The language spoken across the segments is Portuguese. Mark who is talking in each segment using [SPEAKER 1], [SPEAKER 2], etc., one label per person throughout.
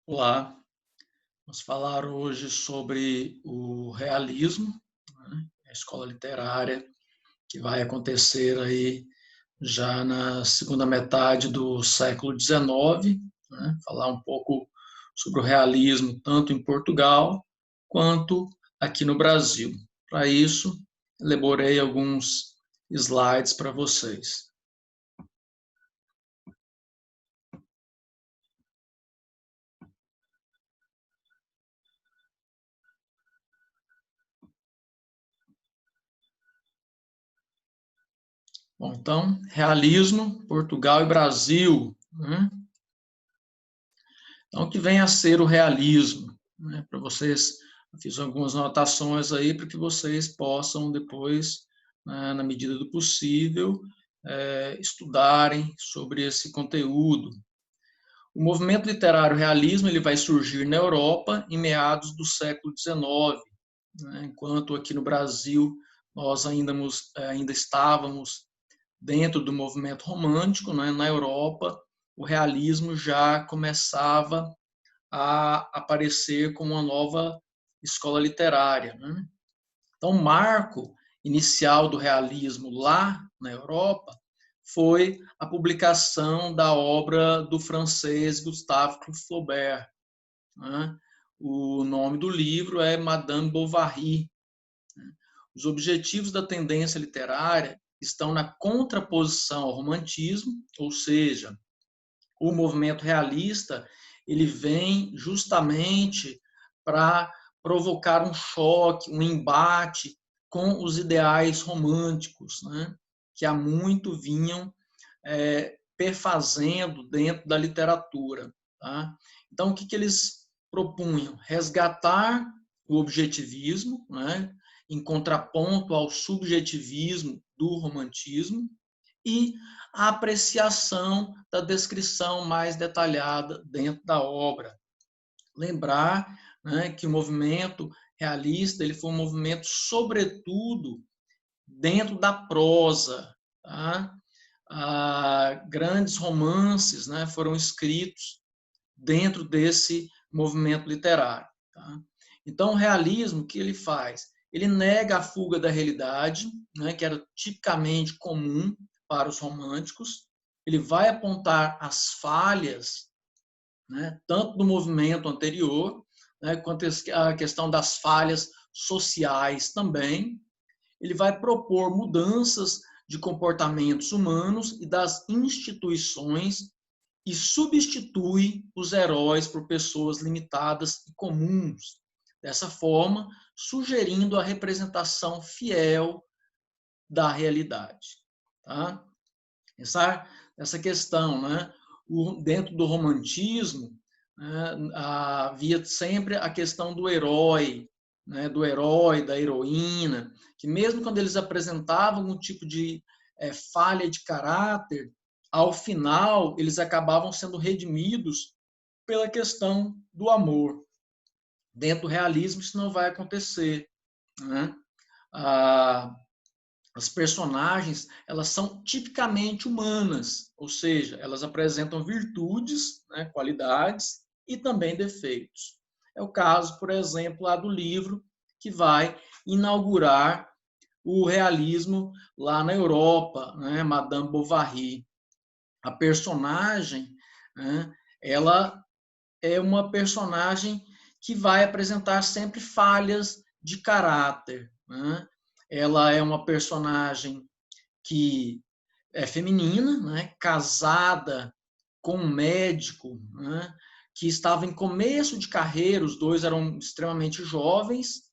[SPEAKER 1] Olá, vamos falar hoje sobre o realismo, né, a escola literária que vai acontecer aí já na segunda metade do século XIX, né, falar um pouco sobre o realismo tanto em Portugal quanto aqui no Brasil. Para isso, elaborei alguns slides para vocês. Bom, então, realismo, Portugal e Brasil, né? Então, o que vem a ser o realismo? Né? Para vocês, eu fiz algumas anotações aí para que vocês possam depois, na medida do possível, estudarem sobre esse conteúdo. O movimento literário realismo ele vai surgir na Europa em meados do século XIX, né? Enquanto aqui no Brasil nós ainda estávamos dentro do movimento romântico, né? Na Europa o realismo já começava a aparecer como uma nova escola literária. Né? Então, o marco inicial do realismo lá na Europa foi a publicação da obra do francês Gustave Flaubert. Né? O nome do livro é Madame Bovary. Os objetivos da tendência literária estão na contraposição ao romantismo, ou seja, o movimento realista ele vem justamente para provocar um choque, um embate com os ideais românticos, né, que há muito vinham perfazendo dentro da literatura. Tá? Então, o que eles propunham? Resgatar o objetivismo, né, em contraponto ao subjetivismo do romantismo, e a apreciação da descrição mais detalhada dentro da obra. Lembrar, né, que o movimento realista ele foi um movimento, sobretudo, dentro da prosa. Tá? Grandes romances, né, foram escritos dentro desse movimento literário. Tá? Então, o realismo, o que ele faz? Ele nega a fuga da realidade, né, que era tipicamente comum para os românticos. Ele vai apontar as falhas, né, tanto do movimento anterior, né, quanto a questão das falhas sociais também. Ele vai propor mudanças de comportamentos humanos e das instituições e substitui os heróis por pessoas limitadas e comuns. Dessa forma, sugerindo a representação fiel da realidade. Tá? Essa questão, né? Dentro do romantismo, né, havia sempre a questão do herói, né, da heroína, que mesmo quando eles apresentavam algum tipo de falha de caráter, ao final eles acabavam sendo redimidos pela questão do amor. Dentro do realismo isso não vai acontecer. Né? As personagens elas são tipicamente humanas, ou seja, elas apresentam virtudes, né, qualidades e também defeitos. É o caso, por exemplo, lá do livro que vai inaugurar o realismo lá na Europa, né, Madame Bovary. A personagem, né, ela é uma personagem que vai apresentar sempre falhas de caráter. Né? Ela é uma personagem que é feminina, né? Casada com um médico, né? Que estava em começo de carreira, os dois eram extremamente jovens,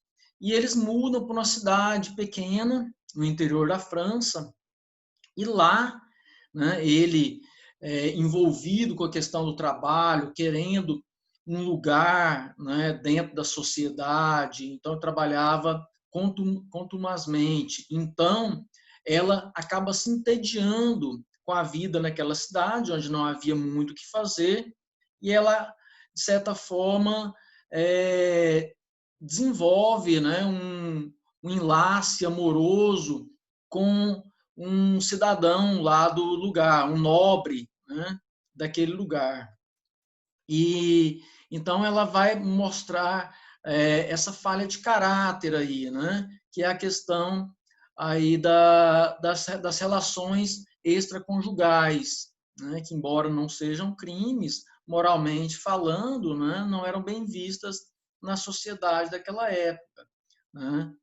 [SPEAKER 1] e eles mudam para uma cidade pequena, no interior da França, e lá, né, ele envolvido com a questão do trabalho, querendo um lugar, né, dentro da sociedade, então trabalhava contumazmente. Então, ela acaba se entediando com a vida naquela cidade, onde não havia muito o que fazer, e ela, de certa forma, desenvolve, né, um enlace amoroso com um cidadão lá do lugar, um nobre, né, daquele lugar. E Então, ela vai mostrar essa falha de caráter aí, né? Que é a questão aí das relações extraconjugais, né? Que, embora não sejam crimes, moralmente falando, né? Não eram bem vistas na sociedade daquela época, né?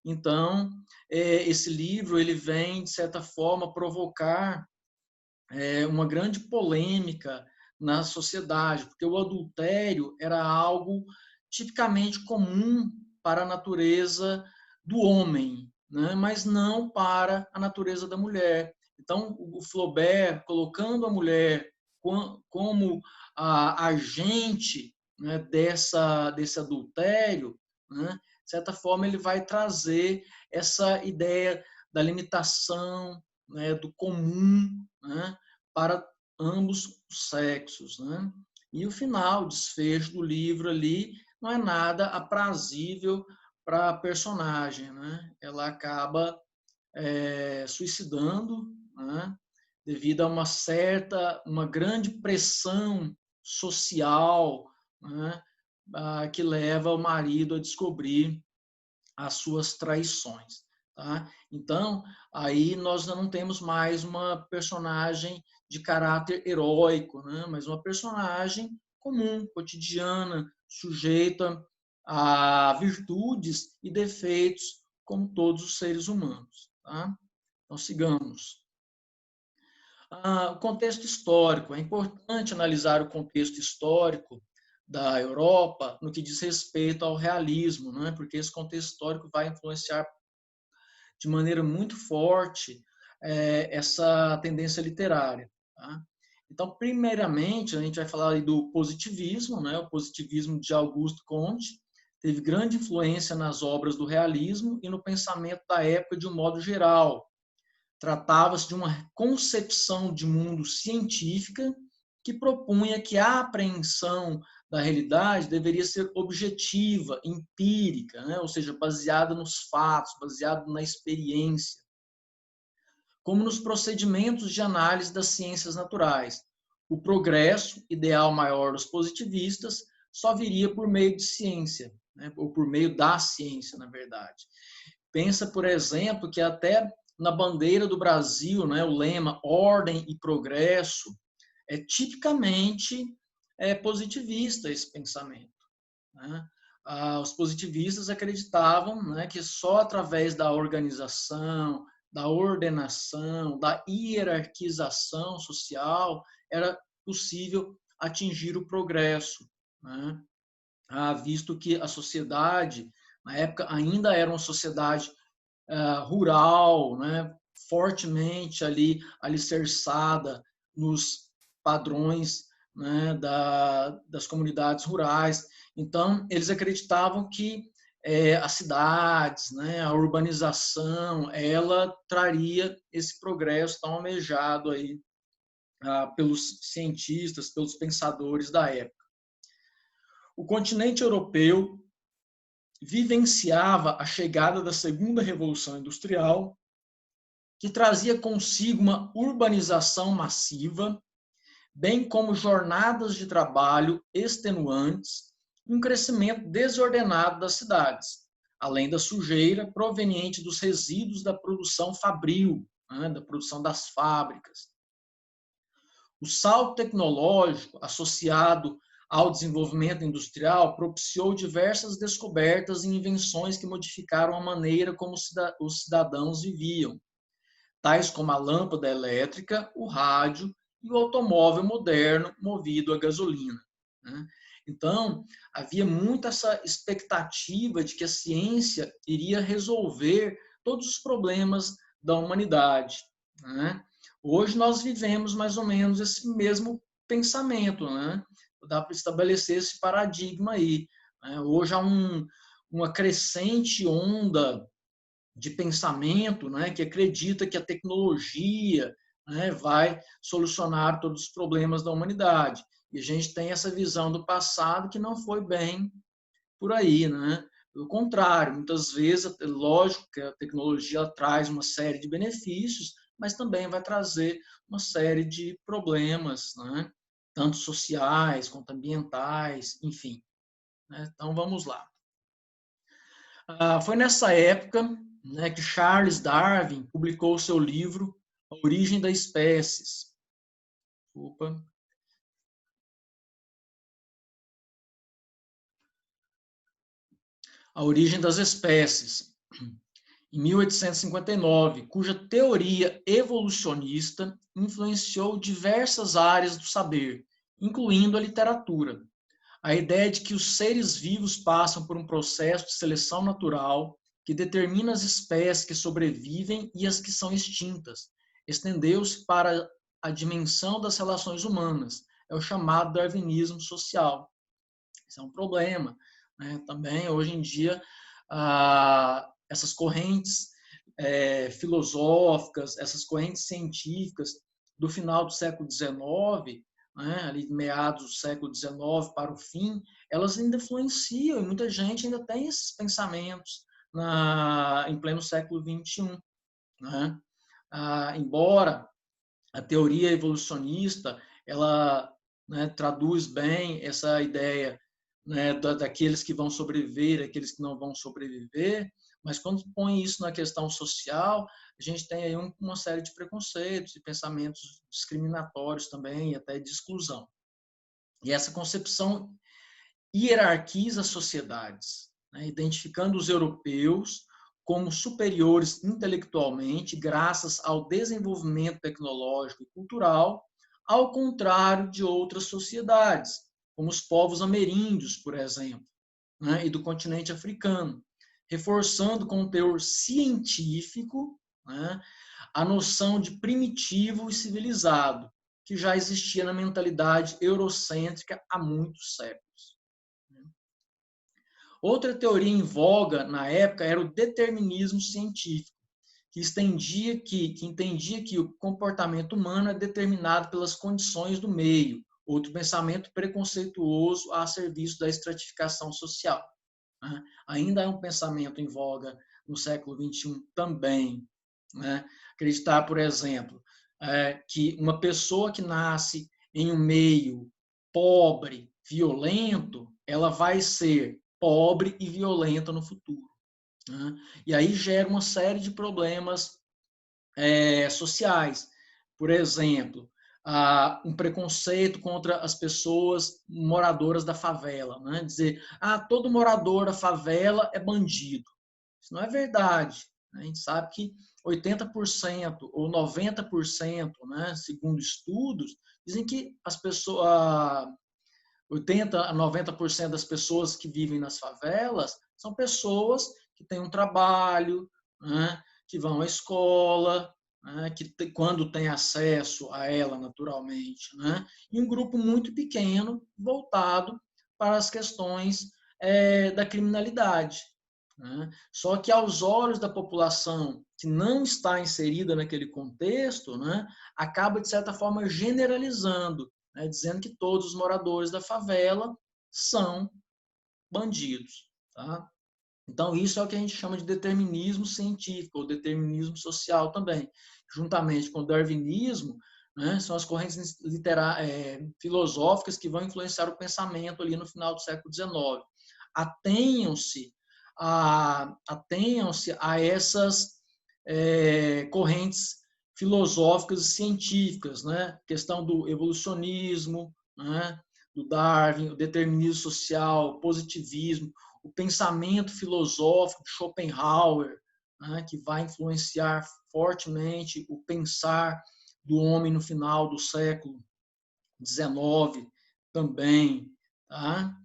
[SPEAKER 1] Então, esse livro ele vem, de certa forma, provocar uma grande polêmica na sociedade, porque o adultério era algo tipicamente comum para a natureza do homem, né? Mas não para a natureza da mulher. Então, o Flaubert, colocando a mulher como a agente, né, desse adultério, né, de certa forma, ele vai trazer essa ideia da limitação, né, do comum, né, para ambos os sexos, né? E o final, o desfecho do livro ali, não é nada aprazível para a personagem, né? Ela acaba suicidando, né? Devido a uma grande pressão social, né? Que leva o marido a descobrir as suas traições. Tá? Então, aí nós não temos mais uma personagem de caráter heróico, né? Mas uma personagem comum, cotidiana, sujeita a virtudes e defeitos, como todos os seres humanos. Tá? Então, sigamos. O contexto histórico. É importante analisar o contexto histórico da Europa no que diz respeito ao realismo, né? Porque esse contexto histórico vai influenciar de maneira muito forte essa tendência literária. Tá? Então, primeiramente, a gente vai falar do positivismo, né? O positivismo de Auguste Comte teve grande influência nas obras do realismo e no pensamento da época de um modo geral. Tratava-se de uma concepção de mundo científica que propunha que a apreensão da realidade deveria ser objetiva, empírica, né? Ou seja, baseada nos fatos, baseada na experiência, como nos procedimentos de análise das ciências naturais. O progresso, ideal maior dos positivistas, só viria por meio de ciência, né? Ou por meio da ciência, na verdade. Pensa, por exemplo, que até na bandeira do Brasil, né, o lema ordem e progresso é tipicamente positivista esse pensamento. Né? Os positivistas acreditavam, né, que só através da organização, da ordenação, da hierarquização social era possível atingir o progresso, né? Visto que a sociedade, na época, ainda era uma sociedade rural, né, fortemente ali alicerçada nos padrões, né, das comunidades rurais. Então, eles acreditavam que as cidades, né, a urbanização, ela traria esse progresso tão almejado aí pelos cientistas, pelos pensadores da época. O continente europeu vivenciava a chegada da segunda revolução industrial, que trazia consigo uma urbanização massiva, bem como jornadas de trabalho extenuantes, um crescimento desordenado das cidades, além da sujeira proveniente dos resíduos da produção fabril, né, da produção das fábricas. O salto tecnológico associado ao desenvolvimento industrial propiciou diversas descobertas e invenções que modificaram a maneira como os cidadãos viviam, tais como a lâmpada elétrica, o rádio e o automóvel moderno movido a gasolina. Né? Então, havia muito essa expectativa de que a ciência iria resolver todos os problemas da humanidade. Né? Hoje nós vivemos mais ou menos esse mesmo pensamento, né? Dá para estabelecer esse paradigma aí. Né? Hoje há uma crescente onda de pensamento, né, que acredita que a tecnologia, né, vai solucionar todos os problemas da humanidade. E a gente tem essa visão do passado que não foi bem por aí, né? Pelo contrário, muitas vezes, é lógico que a tecnologia traz uma série de benefícios, mas também vai trazer uma série de problemas, né? tanto sociais quanto ambientais, enfim, né? Então, vamos lá. Foi nessa época, né, que Charles Darwin publicou seu livro A Origem das Espécies. Opa. A Origem das Espécies, em 1859, cuja teoria evolucionista influenciou diversas áreas do saber, incluindo a literatura. A ideia de que os seres vivos passam por um processo de seleção natural que determina as espécies que sobrevivem e as que são extintas, estendeu-se para a dimensão das relações humanas. É o chamado darwinismo social. Isso é um problema, né? Também, hoje em dia, essas correntes filosóficas, essas correntes científicas do final do século XIX, né, ali meados do século XIX para o fim, elas ainda influenciam, e muita gente ainda tem esses pensamentos em pleno século XXI. Né? Embora a teoria evolucionista ela, né, traduz bem essa ideia, né, daqueles que vão sobreviver, aqueles que não vão sobreviver, mas quando põe isso na questão social, a gente tem aí uma série de preconceitos e pensamentos discriminatórios também, e até de exclusão. E essa concepção hierarquiza as sociedades, né, identificando os europeus como superiores intelectualmente, graças ao desenvolvimento tecnológico e cultural, ao contrário de outras sociedades, como os povos ameríndios, por exemplo, né, e do continente africano, reforçando com o teor científico, né, a noção de primitivo e civilizado, que já existia na mentalidade eurocêntrica há muitos séculos. Outra teoria em voga na época era o determinismo científico, que entendia que o comportamento humano é determinado pelas condições do meio, outro pensamento preconceituoso a serviço da estratificação social. Né? Ainda é um pensamento em voga no século XXI também. Né? Acreditar, por exemplo, que uma pessoa que nasce em um meio pobre, violento, ela vai ser pobre e violenta no futuro. Né? E aí gera uma série de problemas sociais. Por exemplo, um preconceito contra as pessoas moradoras da favela. Né? Dizer, todo morador da favela é bandido. Isso não é verdade. A gente sabe que 80% ou 90%, né, segundo estudos, dizem que as pessoas, 80% a 90% das pessoas que vivem nas favelas são pessoas que têm um trabalho, né, que vão à escola, né, que quando tem acesso a ela naturalmente, né, e um grupo muito pequeno voltado para as questões da criminalidade. Né? Só que aos olhos da população que não está inserida naquele contexto, né, acaba de certa forma generalizando, né, dizendo que todos os moradores da favela são bandidos. Tá? Então, isso é o que a gente chama de determinismo científico, ou determinismo social também. Juntamente com o darwinismo, né, são as correntes filosóficas que vão influenciar o pensamento ali no final do século XIX. Atenham-se a essas correntes filosóficas e científicas, né? Questão do evolucionismo, né? Do Darwin, o determinismo social, o positivismo, o pensamento filosófico de Schopenhauer, né? Que vai influenciar fortemente o pensar do homem no final do século XIX também, tá?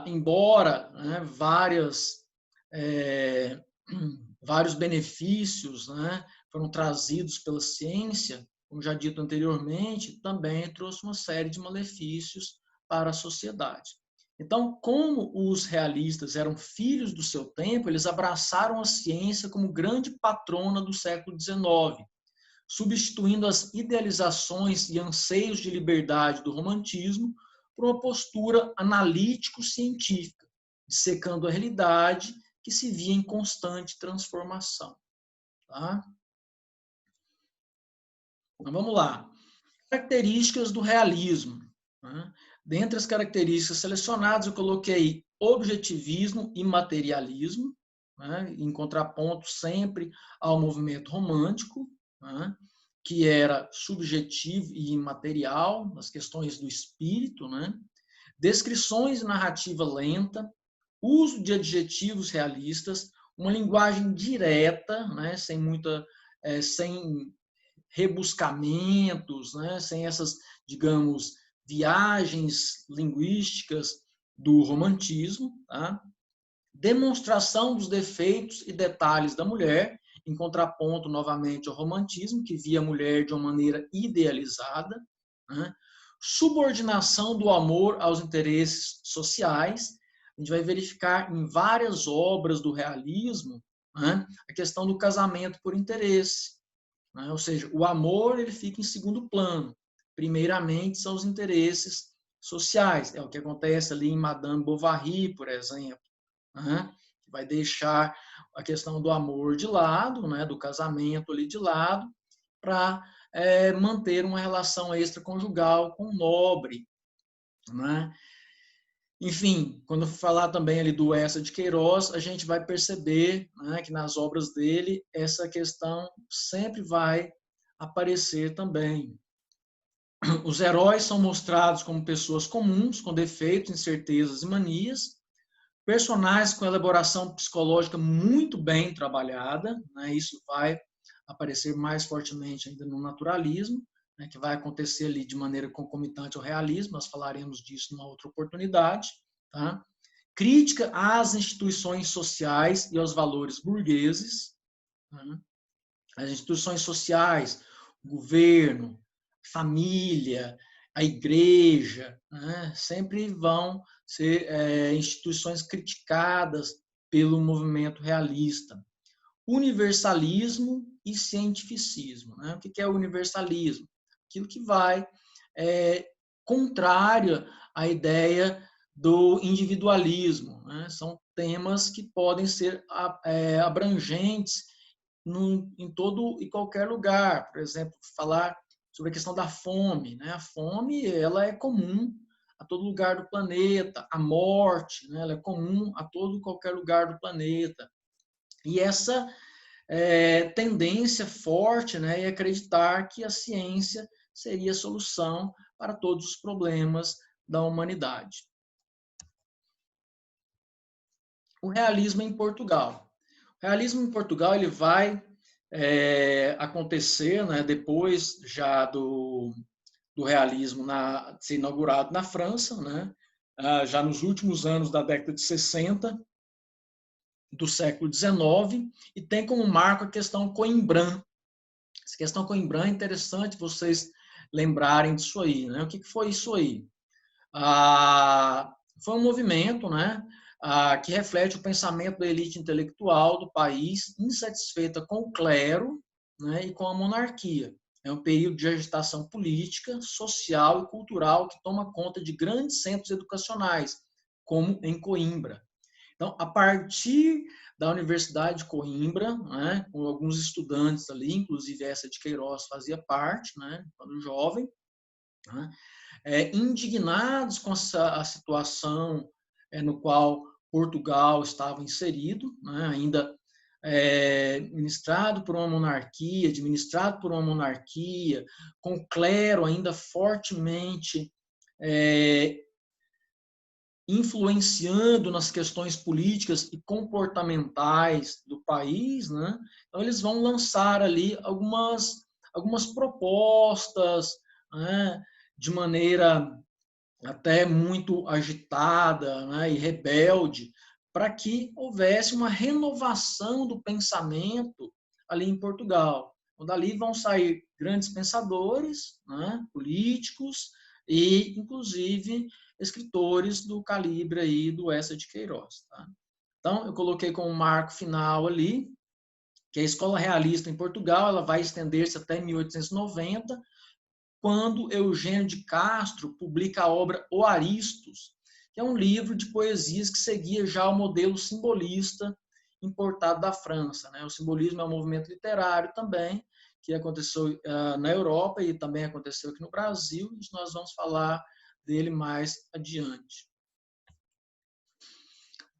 [SPEAKER 1] Embora, né, vários benefícios, né, foram trazidos pela ciência, como já dito anteriormente, também trouxe uma série de malefícios para a sociedade. Então, como os realistas eram filhos do seu tempo, eles abraçaram a ciência como grande patrona do século XIX, substituindo as idealizações e anseios de liberdade do romantismo por uma postura analítico-científica, dissecando a realidade que se via em constante transformação. Tá? Então, vamos lá. Características do realismo, né? Dentre as características selecionadas, eu coloquei objetivismo e materialismo, né? Em contraponto sempre ao movimento romântico, né? Que era subjetivo e imaterial, nas questões do espírito, né? Descrições de narrativa lenta, uso de adjetivos realistas, uma linguagem direta, né? Sem rebuscamentos, né? Sem essas, digamos, viagens linguísticas do romantismo, tá? Demonstração dos defeitos e detalhes da mulher, em contraponto novamente ao romantismo, que via a mulher de uma maneira idealizada, né? Subordinação do amor aos interesses sociais. A gente vai verificar em várias obras do realismo, né, a questão do casamento por interesse, né? Ou seja, o amor ele fica em segundo plano. Primeiramente são os interesses sociais. É o que acontece ali em Madame Bovary, por exemplo, né? Que vai deixar a questão do amor de lado, né? Do casamento ali de lado, para manter uma relação extraconjugal com o nobre, né? Enfim, quando falar também ali do Eça de Queiroz, a gente vai perceber, né, que nas obras dele essa questão sempre vai aparecer também. Os heróis são mostrados como pessoas comuns, com defeitos, incertezas e manias, personagens com elaboração psicológica muito bem trabalhada, né, isso vai aparecer mais fortemente ainda no naturalismo, né, que vai acontecer ali de maneira concomitante ao realismo, nós falaremos disso numa outra oportunidade, tá? Crítica às instituições sociais e aos valores burgueses, né? As instituições sociais, o governo, família, a igreja, né? Sempre vão ser instituições criticadas pelo movimento realista. Universalismo e cientificismo, né? O que é o universalismo? Aquilo que vai contrário à ideia do individualismo, né? São temas que podem ser abrangentes em todo e qualquer lugar. Por exemplo, falar sobre a questão da fome, né? A fome ela é comum a todo lugar do planeta. A morte, né? Ela é comum a todo e qualquer lugar do planeta. E essa tendência forte, né, em acreditar que a ciência seria a solução para todos os problemas da humanidade. O realismo em Portugal. O realismo em Portugal ele vai acontecer, né, depois já do realismo ser inaugurado na França, né, já nos últimos anos da década de 60 do século XIX, e tem como marco a questão Coimbra. Essa questão Coimbra é interessante vocês lembrarem disso aí, né? O que foi isso aí? Foi um movimento, né, que reflete o pensamento da elite intelectual do país, insatisfeita com o clero, né, e com a monarquia. É um período de agitação política, social e cultural que toma conta de grandes centros educacionais, como em Coimbra. Então, a partir da Universidade de Coimbra, né, com alguns estudantes ali, inclusive essa de Queiroz fazia parte, né, quando jovem, né, indignados com a situação no qual Portugal estava inserido, né, ainda administrado por uma monarquia, com o clero ainda fortemente influenciando nas questões políticas e comportamentais do país, né? Então eles vão lançar ali algumas propostas, né, de maneira até muito agitada, né, e rebelde, para que houvesse uma renovação do pensamento ali em Portugal. Então, dali vão sair grandes pensadores, né, políticos e, inclusive, escritores do calibre aí do Eça de Queiroz. Tá? Então, eu coloquei como marco final ali que a escola realista em Portugal ela vai estender-se até 1890, quando Eugênio de Castro publica a obra O Aristos, que é um livro de poesias que seguia já o modelo simbolista importado da França. Né? O simbolismo é um movimento literário também, que aconteceu na Europa e também aconteceu aqui no Brasil, e nós vamos falar dele mais adiante.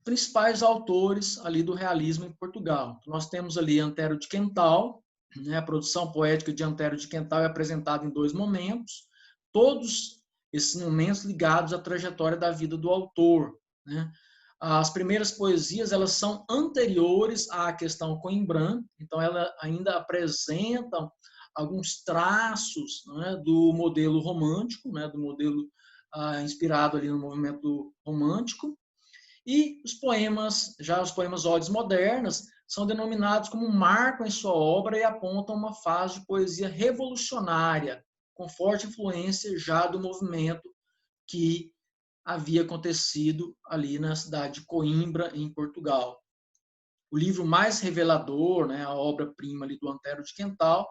[SPEAKER 1] Principais autores ali do realismo em Portugal. Nós temos ali Antero de Quental, né? A produção poética de Antero de Quental é apresentada em 2 momentos, todos esses momentos ligados à trajetória da vida do autor, né? As primeiras poesias, elas são anteriores à questão coimbrã, então ela ainda apresentam alguns traços, né, do modelo romântico, né, do modelo inspirado ali no movimento romântico. E os poemas, já os poemas odes modernas, são denominados como um marco em sua obra e apontam uma fase de poesia revolucionária, com forte influência já do movimento que havia acontecido ali na cidade de Coimbra, em Portugal. O livro mais revelador, né, a obra-prima ali do Antero de Quental,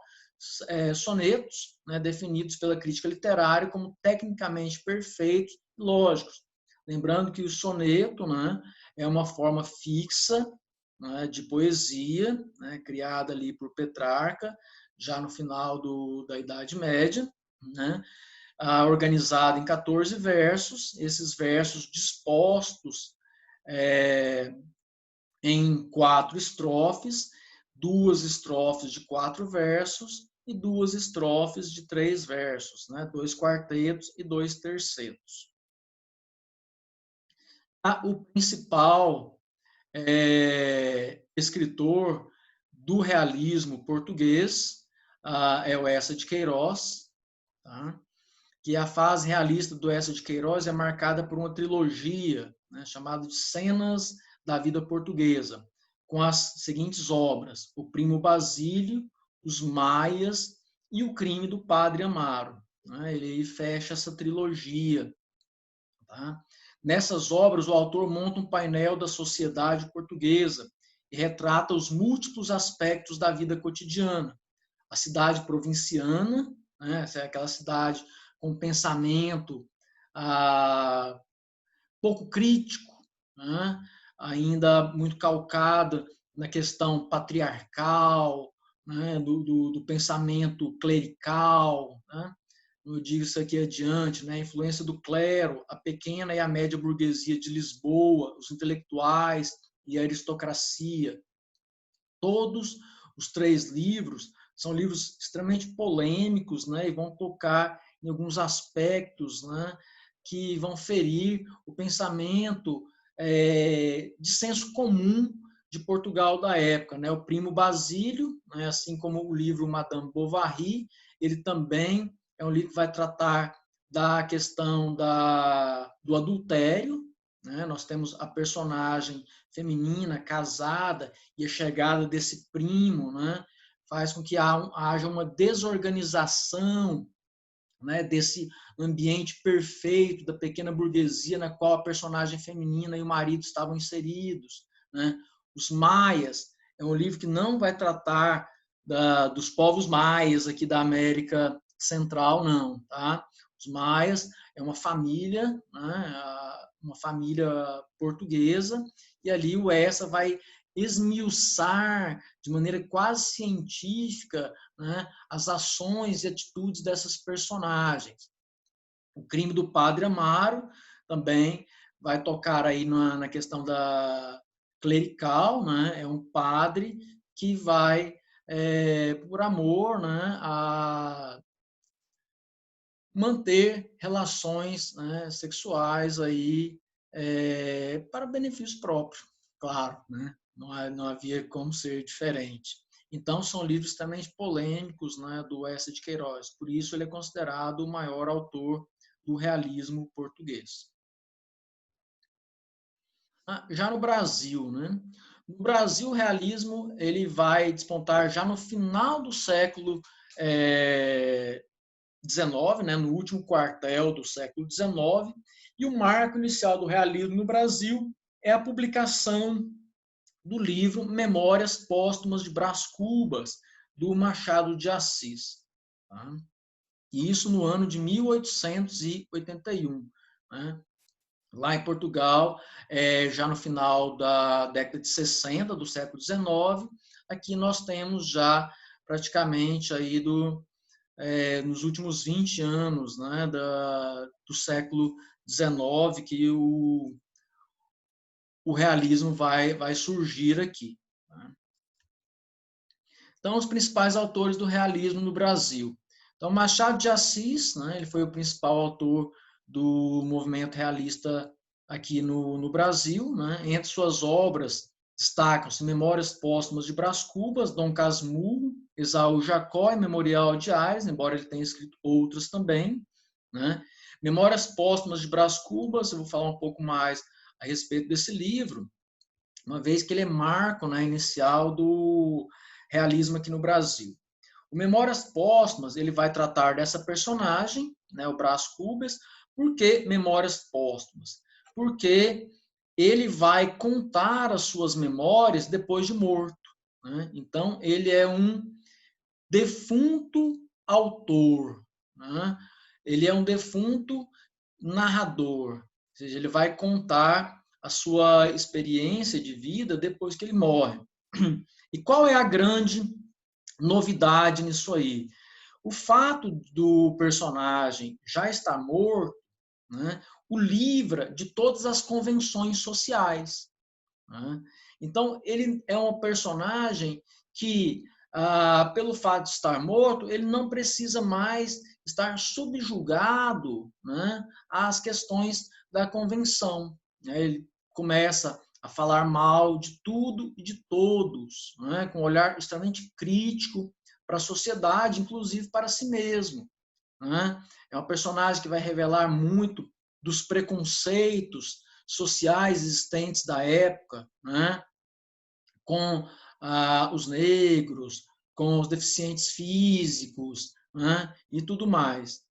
[SPEAKER 1] sonetos, né, definidos pela crítica literária como tecnicamente perfeitos e lógicos. Lembrando que o soneto, né, é uma forma fixa, né, de poesia, né, criada ali por Petrarca, já no final da Idade Média, né, organizada em 14 versos, esses versos dispostos em 4 estrofes, 2 estrofes de 4 versos e 2 estrofes de 3 versos, né? 2 quartetos e 2 tercetos. O principal escritor do realismo português é o Eça de Queiroz, tá? Que a fase realista do Eça de Queiroz é marcada por uma trilogia, né, chamada de Cenas da Vida Portuguesa, com as seguintes obras: O Primo Basílio, Os Maias e O Crime do Padre Amaro. Né? Ele fecha essa trilogia. Tá? Nessas obras, o autor monta um painel da sociedade portuguesa e retrata os múltiplos aspectos da vida cotidiana. A cidade provinciana, né, essa é aquela cidade com um pensamento pouco crítico, né, ainda muito calcada na questão patriarcal, né, do pensamento clerical, né, eu digo isso aqui adiante, né, a influência do clero, a pequena e a média burguesia de Lisboa, os intelectuais e a aristocracia. Todos os 3 livros são livros extremamente polêmicos, né, e vão tocar em alguns aspectos, né, que vão ferir o pensamento de senso comum de Portugal da época. Né? O Primo Basílio, né, assim como o livro Madame Bovary, ele também é um livro que vai tratar da questão do adultério. Né? Nós temos a personagem feminina casada e a chegada desse primo, né, faz com que haja uma desorganização, né, desse ambiente perfeito da pequena burguesia na qual a personagem feminina e o marido estavam inseridos. Né? Os Maias é um livro que não vai tratar dos povos maias aqui da América Central, não. Tá? Os Maias é uma família, né, uma família portuguesa, e ali o Eça vai esmiuçar de maneira quase científica, né, as ações e atitudes dessas personagens. O Crime do Padre Amaro também vai tocar aí na questão da clerical, né? É um padre que vai, por amor, né, a manter relações, né, sexuais aí, para benefício próprio, claro, né? Não havia como ser diferente. Então, são livros extremamente polêmicos, né, do Eça de Queiroz. Por isso, ele é considerado o maior autor do realismo português. Já no Brasil, né? No Brasil, o realismo ele vai despontar já no final do século XIX, né, no último quartel do século XIX, e o marco inicial do realismo no Brasil é a publicação do livro Memórias Póstumas de Brás Cubas, do Machado de Assis. Tá? E isso no ano de 1881. Né? Lá em Portugal, já no final da década de 60 do século XIX, aqui nós temos já praticamente aí nos últimos 20 anos, né, do século XIX, que o realismo vai surgir aqui. Né? Então, os principais autores do realismo no Brasil. Então, Machado de Assis, né, ele foi o principal autor do movimento realista aqui no Brasil. Né? Entre suas obras destacam-se Memórias Póstumas de Brás Cubas, Dom Casmurro, Esaú Jacó e Memorial de Ares, embora ele tenha escrito outras também. Né? Memórias Póstumas de Brás Cubas, eu vou falar um pouco mais a respeito desse livro, uma vez que ele é marco, né, inicial do realismo aqui no Brasil. O Memórias Póstumas, ele vai tratar dessa personagem, né, o Brás Cubas. Por que Memórias Póstumas? Porque ele vai contar as suas memórias depois de morto. Né? Então, ele é um defunto autor. Né? Ele é um defunto narrador. Ou seja, ele vai contar a sua experiência de vida depois que ele morre. E qual é a grande novidade nisso aí? O fato do personagem já estar morto, né, o livra de todas as convenções sociais. Né? Então, ele é um personagem que, pelo fato de estar morto, ele não precisa mais estar subjugado, né, às questões da convenção. Né? Ele começa a falar mal de tudo e de todos, né, com um olhar extremamente crítico para a sociedade, inclusive para si mesmo. Né? É um personagem que vai revelar muito dos preconceitos sociais existentes da época, né? Com os negros, com os deficientes físicos, né? E tudo mais.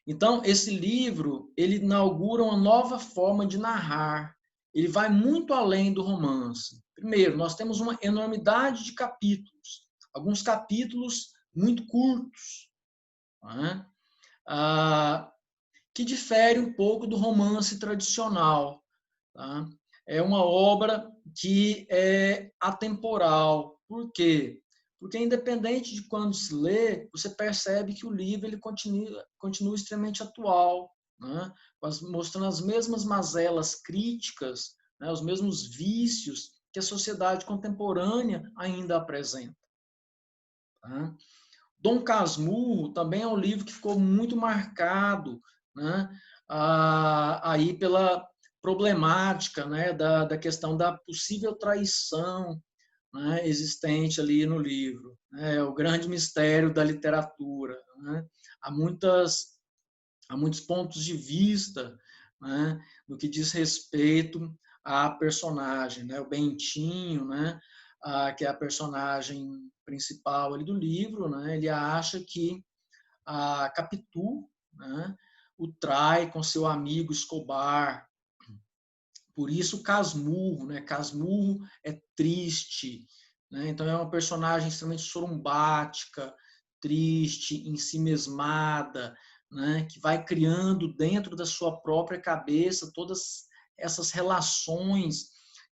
[SPEAKER 1] Então, esse livro, ele inaugura uma nova forma de narrar. Ele vai muito além do romance. Primeiro, nós temos uma enormidade de capítulos, alguns capítulos muito curtos, né? Que difere um pouco do romance tradicional. Tá? É uma obra que é atemporal. Por quê? Porque, independente de quando se lê, você percebe que o livro ele continua extremamente atual, né? Mostrando as mesmas mazelas críticas, né? Os mesmos vícios que a sociedade contemporânea ainda apresenta. Tá? Dom Casmurro também é um livro que ficou muito marcado, né, aí pela problemática, né, da questão da possível traição, né, existente ali no livro. É o grande mistério da literatura. Né? Há, há muitos pontos de vista, né, no que diz respeito à personagem. Né? O Bentinho, né, que é a personagem principal ali do livro, né, ele acha que a Capitu, né, o trai com seu amigo Escobar. Por isso Casmurro, né? Casmurro é triste, né? Então é uma personagem extremamente sorumbática, triste, ensimesmada, né? Que vai criando dentro da sua própria cabeça todas essas relações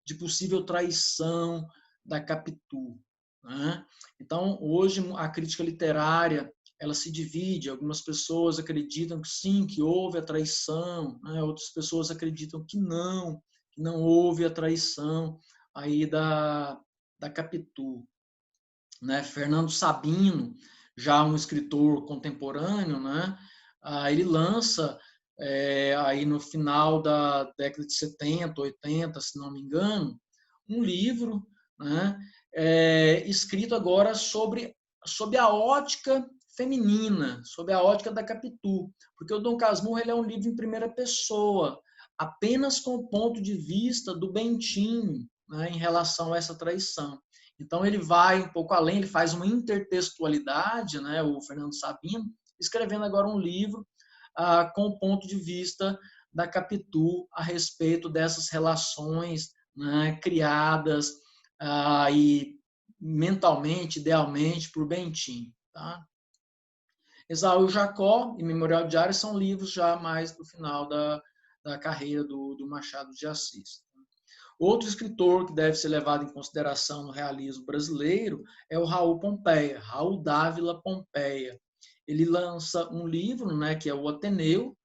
[SPEAKER 1] de possível traição da Capitu. Né? Então, hoje, a crítica literária ela se divide. Algumas pessoas acreditam que sim, que houve a traição, né? Outras pessoas acreditam que não houve a traição aí da Capitu. Né? Fernando Sabino, já um escritor contemporâneo, né? Ele lança aí no final da década de 70, 80, se não me engano, um livro, né? Escrito agora sobre a ótica feminina, sob a ótica da Capitu, porque o Dom Casmurro ele é um livro em primeira pessoa, apenas com o ponto de vista do Bentinho, né, em relação a essa traição. Então ele vai um pouco além, ele faz uma intertextualidade, né, o Fernando Sabino, escrevendo agora um livro com o ponto de vista da Capitu a respeito dessas relações, né, criadas e mentalmente, idealmente, por Bentinho. Tá? Esaú Jacó e Memorial de Ares são livros já mais do final da carreira do Machado de Assis. Outro escritor que deve ser levado em consideração no realismo brasileiro é o Raul Pompeia, Raul Dávila Pompeia. Ele lança um livro, né, que é o Ateneu,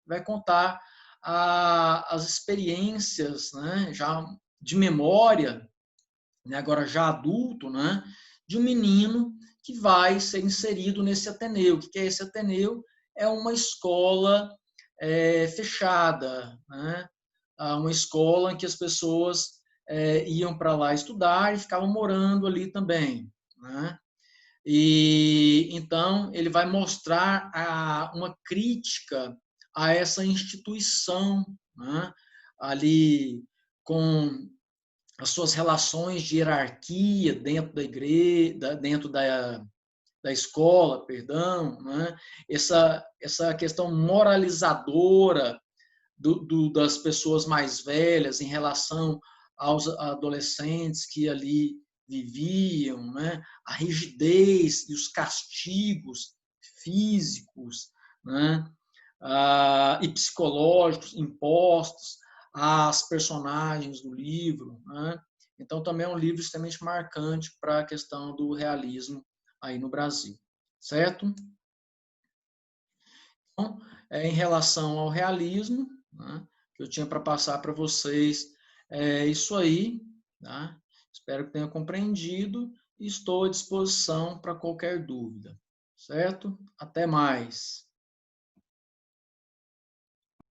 [SPEAKER 1] vai contar as experiências, né, já de memória, né, agora já adulto, né, de um menino que vai ser inserido nesse Ateneu. O que é esse Ateneu? É uma escola fechada, né, uma escola em que as pessoas iam para lá estudar e ficavam morando ali também, né? E então ele vai mostrar uma crítica a essa instituição, né? Ali com as suas relações de hierarquia dentro da igreja, dentro da escola, perdão, né? Essa questão moralizadora das pessoas mais velhas em relação aos adolescentes que ali viviam, né? A rigidez e os castigos físicos, né? E psicológicos impostos às personagens do livro, né? Então também é um livro extremamente marcante para a questão do realismo aí no Brasil, certo? Então, em relação ao realismo, né, que eu tinha para passar para vocês, é isso aí. Tá? Espero que tenham compreendido e estou à disposição para qualquer dúvida. Certo? Até mais.